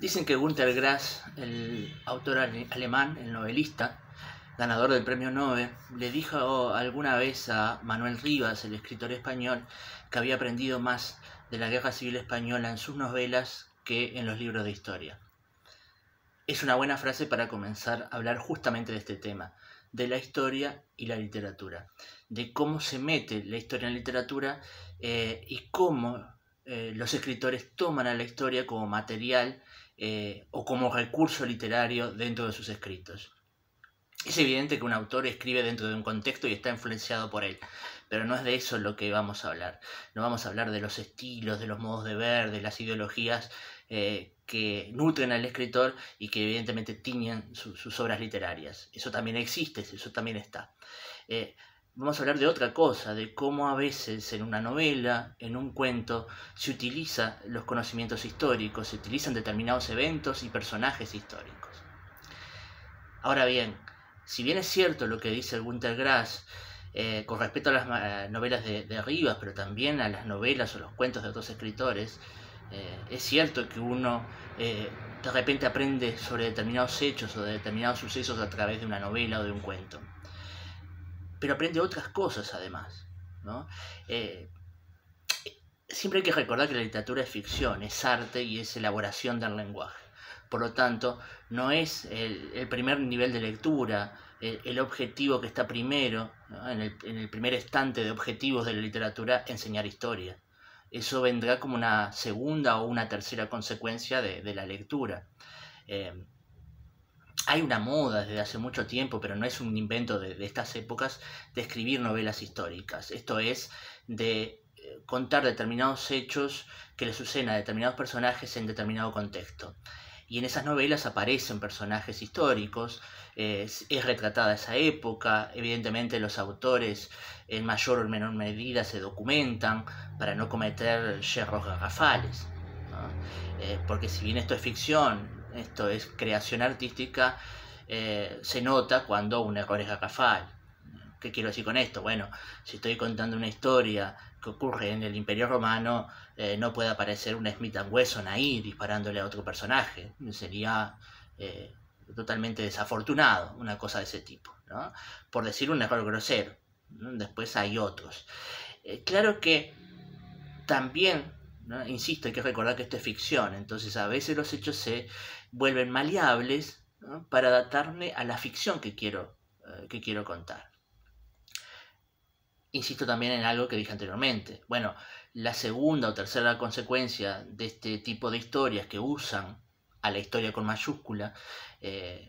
Dicen que Günter Grass, el autor alemán, el novelista, ganador del premio Nobel, le dijo alguna vez a Manuel Rivas, el escritor español, que había aprendido más de la Guerra Civil Española en sus novelas que en los libros de historia. Es una buena frase para comenzar a hablar justamente de este tema, de la historia y la literatura, de cómo se mete la historia en la literatura y cómo los escritores toman a la historia como material o como recurso literario dentro de sus escritos. Es evidente que un autor escribe dentro de un contexto y está influenciado por él, pero no es de eso lo que vamos a hablar. No vamos a hablar de los estilos, de los modos de ver, de las ideologías que nutren al escritor y que evidentemente tiñen sus obras literarias. Eso también existe, eso también está. Vamos a hablar de otra cosa, de cómo a veces en una novela, en un cuento, se utilizan los conocimientos históricos, se utilizan determinados eventos y personajes históricos. Ahora bien, si bien es cierto lo que dice Günter Grass con respecto a las novelas de Rivas, pero también a las novelas o los cuentos de otros escritores, es cierto que uno de repente aprende sobre determinados hechos o de determinados sucesos a través de una novela o de un cuento. Pero aprende otras cosas además, ¿no? Siempre hay que recordar que la literatura es ficción, es arte y es elaboración del lenguaje. Por lo tanto, no es el primer nivel de lectura, el objetivo que está primero, ¿no? en el primer estante de objetivos de la literatura, enseñar historia. Eso vendrá como una segunda o una tercera consecuencia de la lectura. Hay una moda desde hace mucho tiempo, pero no es un invento de estas épocas, de escribir novelas históricas. Esto es de contar determinados hechos que le suceden a determinados personajes en determinado contexto. Y en esas novelas aparecen personajes históricos, es retratada esa época, evidentemente los autores en mayor o menor medida se documentan para no cometer yerros garrafales, ¿no? Porque si bien esto es ficción, esto es creación artística, se nota cuando un error es garrafal. ¿Qué quiero decir con esto? Bueno, si estoy contando una historia que ocurre en el Imperio Romano, no puede aparecer un Smith & Wesson ahí disparándole a otro personaje. Sería totalmente desafortunado una cosa de ese tipo, ¿no? Por decir un error grosero, ¿no? Después hay otros. Claro que también, ¿no? Insisto, hay que recordar que esto es ficción, entonces a veces los hechos se vuelven maleables, ¿no? Para adaptarme a la ficción que quiero contar. Insisto también en algo que dije anteriormente. Bueno, la segunda o tercera consecuencia de este tipo de historias que usan a la historia con mayúscula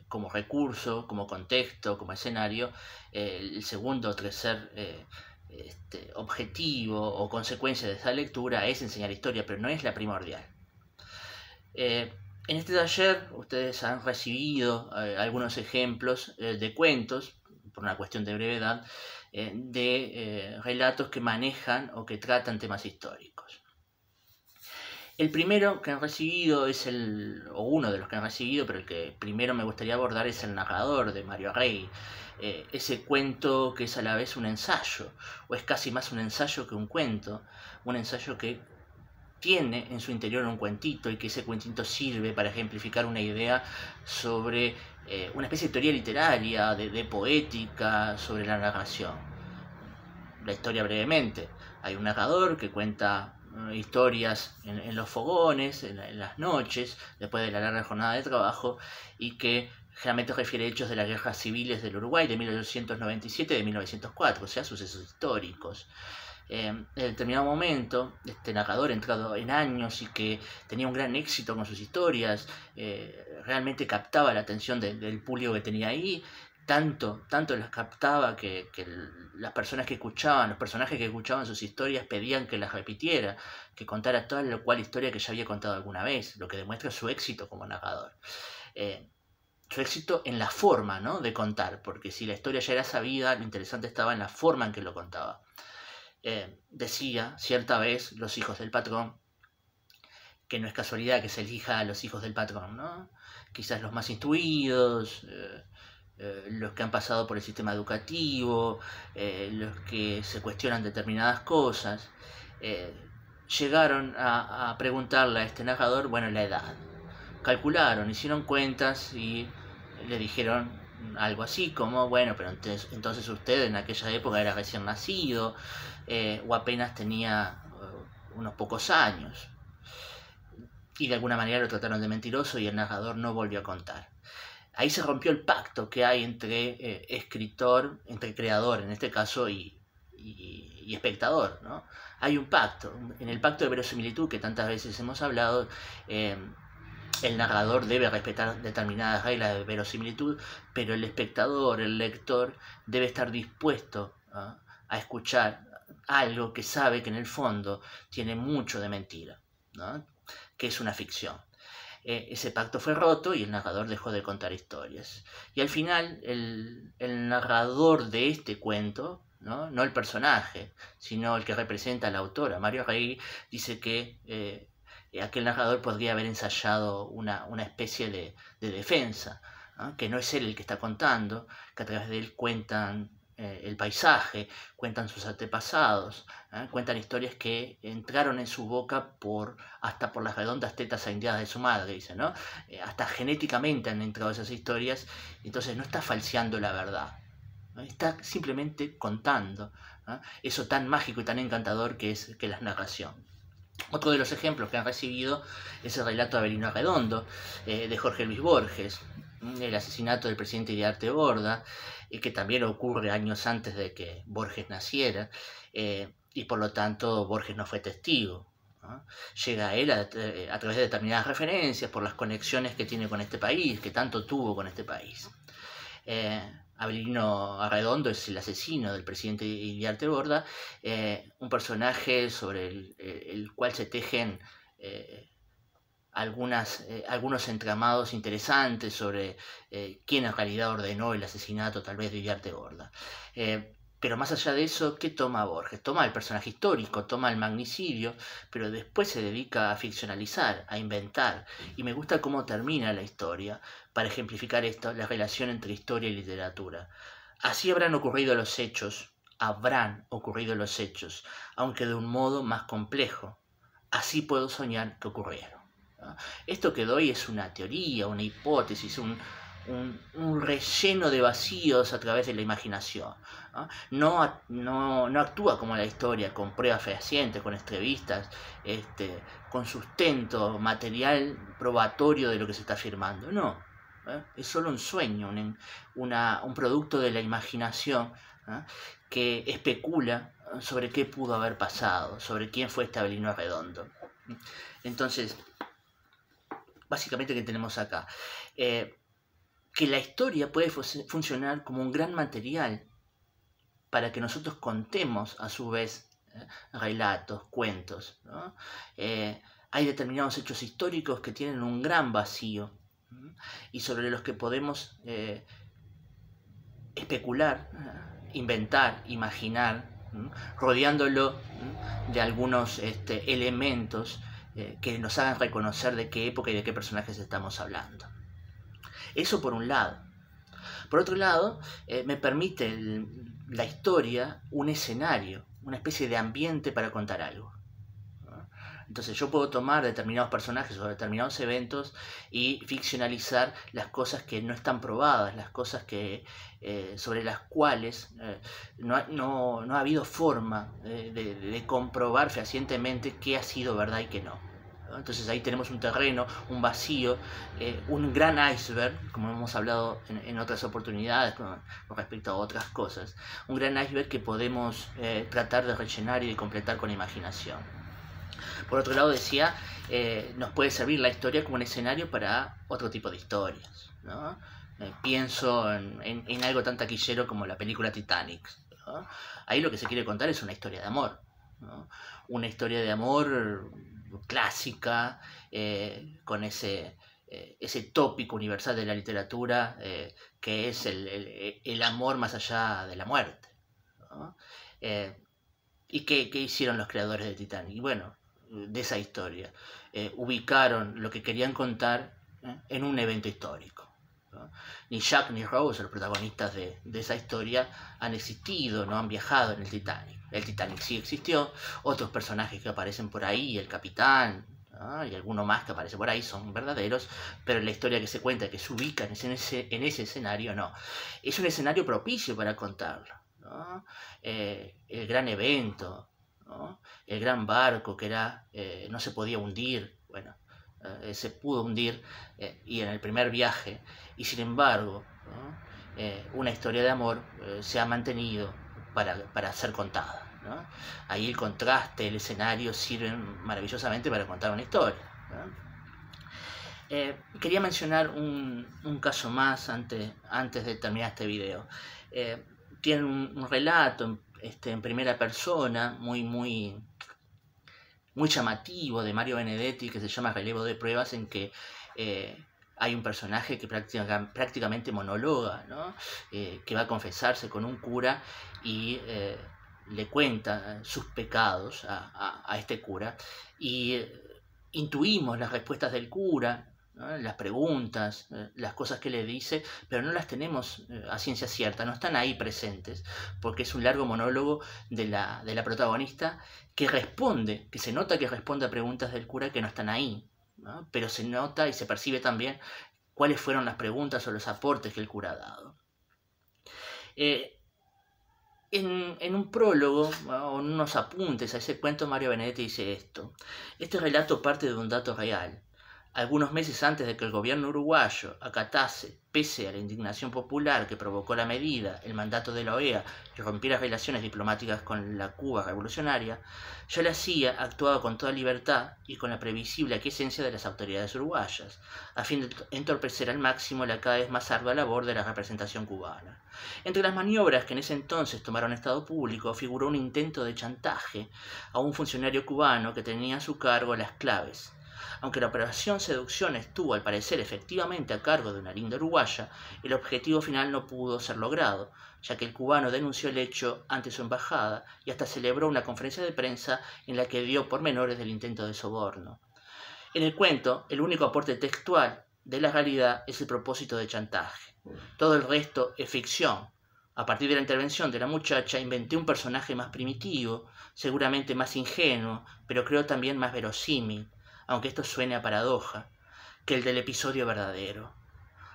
como recurso, como contexto, como escenario, el segundo o tercer objetivo o consecuencia de esa lectura es enseñar historia, pero no es la primordial. En este taller ustedes han recibido algunos ejemplos de cuentos, por una cuestión de brevedad, de relatos que manejan o que tratan temas históricos. El primero que han recibido es o uno de los que han recibido, pero el que primero me gustaría abordar es El narrador, de Mario Rey. Ese cuento que es a la vez un ensayo, o es casi más un ensayo que un cuento, un ensayo que tiene en su interior un cuentito y que ese cuentito sirve para ejemplificar una idea sobre una especie de teoría literaria, de poética, sobre la narración. La historia brevemente. Hay un narrador que cuenta historias en los fogones, en las noches, después de la larga jornada de trabajo, y que generalmente refiere hechos de las guerras civiles del Uruguay de 1897 y de 1904, o sea, sucesos históricos. En determinado momento, este narrador entrado en años y que tenía un gran éxito con sus historias, realmente captaba la atención del público que tenía ahí, tanto las captaba que las personas que escuchaban, los personajes que escuchaban sus historias pedían que las repitiera, que contara toda la cual historia que ya había contado alguna vez, lo que demuestra su éxito como narrador. Su éxito en la forma, ¿no?, de contar, porque si la historia ya era sabida, lo interesante estaba en la forma en que lo contaba. Decía cierta vez Los hijos del patrón, que no es casualidad que se elija a los hijos del patrón, ¿no? Quizás los más instruidos, los que han pasado por el sistema educativo, los que se cuestionan determinadas cosas, llegaron a preguntarle a este narrador, bueno, la edad. calcularon, hicieron cuentas y le dijeron algo así como, bueno, pero entonces usted en aquella época era recién nacido o apenas tenía unos pocos años. Y de alguna manera lo trataron de mentiroso y el narrador no volvió a contar. Ahí se rompió el pacto que hay entre escritor, entre creador en este caso, y espectador, ¿no? Hay un pacto. En el pacto de verosimilitud que tantas veces hemos hablado, el narrador debe respetar determinadas reglas de verosimilitud, pero el espectador, el lector, debe estar dispuesto a escuchar algo que sabe que en el fondo tiene mucho de mentira, ¿no? Que es una ficción. Ese pacto fue roto y el narrador dejó de contar historias. Y al final, el narrador de este cuento, no el personaje, sino el que representa a la autora, Mario Rey, dice que aquel narrador podría haber ensayado una especie de defensa, ¿no? Que no es él el que está contando, que a través de él cuentan el paisaje, cuentan sus antepasados, cuentan historias que entraron en su boca hasta por las redondas tetas aindeadas de su madre, dice, ¿no? Hasta genéticamente han entrado esas historias, entonces no está falseando la verdad, ¿no? Está simplemente contando, ¿no? Eso tan mágico y tan encantador que es la narración. Otro de los ejemplos que han recibido es el relato de Avelino Arredondo, de Jorge Luis Borges, el asesinato del presidente Iriarte Borda, que también ocurre años antes de que Borges naciera, y por lo tanto Borges no fue testigo, ¿no? Llega a él a través de determinadas referencias, por las conexiones que tiene con este país, que tanto tuvo con este país. Avelino Arredondo es el asesino del presidente Iriarte Borda, un personaje sobre el cual se tejen algunos entramados interesantes sobre quién en realidad ordenó el asesinato tal vez de Iriarte Borda. Pero más allá de eso, ¿qué toma Borges? Toma el personaje histórico, toma el magnicidio, pero después se dedica a ficcionalizar, a inventar. Y me gusta cómo termina la historia, para ejemplificar esto, la relación entre historia y literatura. Así habrán ocurrido los hechos, aunque de un modo más complejo. Así puedo soñar que ocurrieron. Esto que doy es una teoría, una hipótesis, un relleno de vacíos a través de la imaginación. No actúa como la historia, con pruebas fehacientes, con entrevistas, con sustento material probatorio de lo que se está afirmando. No, es solo un sueño, un producto de la imaginación, que especula sobre qué pudo haber pasado, sobre quién fue este Avelino Arredondo. Entonces, básicamente, ¿qué tenemos acá? Que la historia puede funcionar como un gran material para que nosotros contemos a su vez relatos, cuentos, ¿no? Hay determinados hechos históricos que tienen un gran vacío, ¿no? Y sobre los que podemos especular, inventar, imaginar, ¿no? Rodeándolo, ¿no? De algunos elementos que nos hagan reconocer de qué época y de qué personajes estamos hablando. Eso por un lado. Por otro lado, me permite la historia un escenario, una especie de ambiente para contar algo. Entonces yo puedo tomar determinados personajes o determinados eventos y ficcionalizar las cosas que no están probadas, las cosas sobre las cuales no ha habido forma de comprobar fehacientemente qué ha sido verdad y qué no. Entonces ahí tenemos un terreno, un vacío, un gran iceberg, como hemos hablado en otras oportunidades con respecto a otras cosas, un gran iceberg que podemos tratar de rellenar y de completar con imaginación. Por otro lado, decía, nos puede servir la historia como un escenario para otro tipo de historias, ¿no? Pienso en algo tan taquillero como la película Titanic, ¿no? Ahí lo que se quiere contar es una historia de amor, ¿no? Una historia de amor clásica, con ese tópico universal de la literatura, que es el amor más allá de la muerte, ¿no? ¿Y qué hicieron los creadores de Titanic? Y bueno, de esa historia, ubicaron lo que querían contar en un evento histórico, ¿no? Ni Jack ni Rose, los protagonistas de esa historia, han existido, no han viajado en el Titanic. El Titanic sí existió, otros personajes que aparecen por ahí, el capitán, ¿no? ¿no? Y alguno más que aparece por ahí son verdaderos, pero la historia que se cuenta, que se ubica en ese escenario, no. Es un escenario propicio para contarlo, ¿no? El gran evento, ¿no? El gran barco que no se podía hundir, bueno, se pudo hundir y en el primer viaje, y sin embargo, ¿no? Una historia de amor se ha mantenido para ser contada, ¿no? Ahí el contraste, el escenario sirven maravillosamente para contar una historia, ¿no? Quería mencionar un caso más antes de terminar este video. Tiene un relato en primera persona muy llamativo de Mario Benedetti que se llama Relevo de pruebas, en que hay un personaje que prácticamente monologa, ¿no? Que va a confesarse con un cura y le cuenta sus pecados a este cura, y intuimos las respuestas del cura, ¿no? Las preguntas, las cosas que le dice, pero no las tenemos a ciencia cierta, no están ahí presentes, porque es un largo monólogo de la protagonista que se nota que responde a preguntas del cura que no están ahí, ¿no? Pero se nota y se percibe también cuáles fueron las preguntas o los aportes que el cura ha dado. En un prólogo, o en unos apuntes a ese cuento, Mario Benedetti dice esto: este relato parte de un dato real. Algunos meses antes de que el gobierno uruguayo acatase, pese a la indignación popular que provocó la medida, el mandato de la OEA y rompiera relaciones diplomáticas con la Cuba revolucionaria, ya la CIA actuaba con toda libertad y con la previsible aquiescencia de las autoridades uruguayas, a fin de entorpecer al máximo la cada vez más ardua labor de la representación cubana. Entre las maniobras que en ese entonces tomaron Estado público figuró un intento de chantaje a un funcionario cubano que tenía a su cargo las claves. Aunque la operación Seducción estuvo al parecer efectivamente a cargo de una linda uruguaya, el objetivo final no pudo ser logrado, ya que el cubano denunció el hecho ante su embajada y hasta celebró una conferencia de prensa en la que dio pormenores del intento de soborno. En el cuento, el único aporte textual de la realidad es el propósito de chantaje. Todo el resto es ficción. A partir de la intervención de la muchacha inventé un personaje más primitivo, seguramente más ingenuo, pero creo también más verosímil, aunque esto suene a paradoja, que el del episodio verdadero.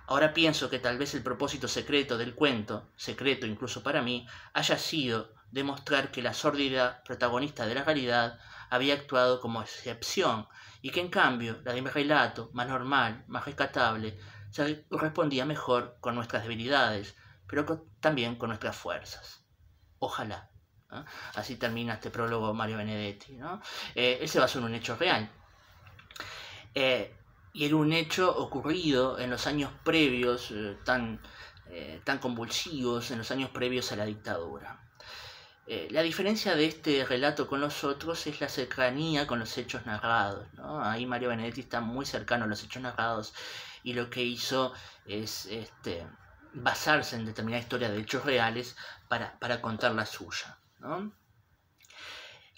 Ahora pienso que tal vez el propósito secreto del cuento, secreto incluso para mí, haya sido demostrar que la sórdida protagonista de la realidad había actuado como excepción y que en cambio la de mi relato, más normal, más rescatable, se correspondía mejor con nuestras debilidades, pero también con nuestras fuerzas. Ojalá, ¿no? Así termina este prólogo Mario Benedetti, ¿no? Él se basó en un hecho real. Y era un hecho ocurrido en los años previos, tan convulsivos, en los años previos a la dictadura. La diferencia de este relato con los otros es la cercanía con los hechos narrados, ¿no? Ahí Mario Benedetti está muy cercano a los hechos narrados y lo que hizo es basarse en determinada historia de hechos reales para contar la suya, ¿no?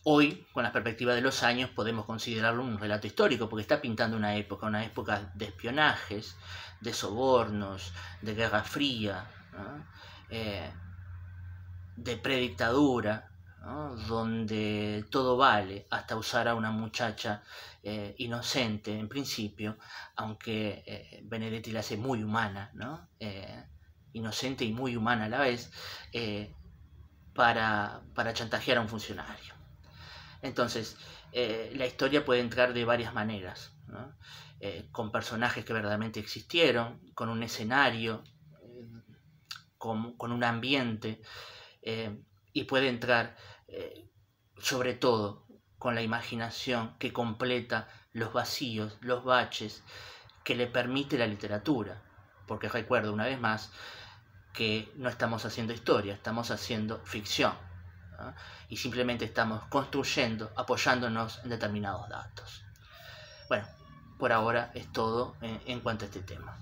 Hoy, con la perspectiva de los años, podemos considerarlo un relato histórico, porque está pintando una época de espionajes, de sobornos, de Guerra Fría, ¿no? De predictadura, ¿no? Donde todo vale, hasta usar a una muchacha inocente en principio, aunque Benedetti la hace muy humana, ¿no? Inocente y muy humana a la vez, para chantajear a un funcionario. Entonces, la historia puede entrar de varias maneras, ¿no? Con personajes que verdaderamente existieron, con un escenario, con un ambiente, y puede entrar sobre todo con la imaginación que completa los vacíos, los baches que le permite la literatura, porque recuerdo una vez más que no estamos haciendo historia, estamos haciendo ficción, ¿no? Y simplemente estamos construyendo, apoyándonos en determinados datos. Bueno, por ahora es todo en cuanto a este tema.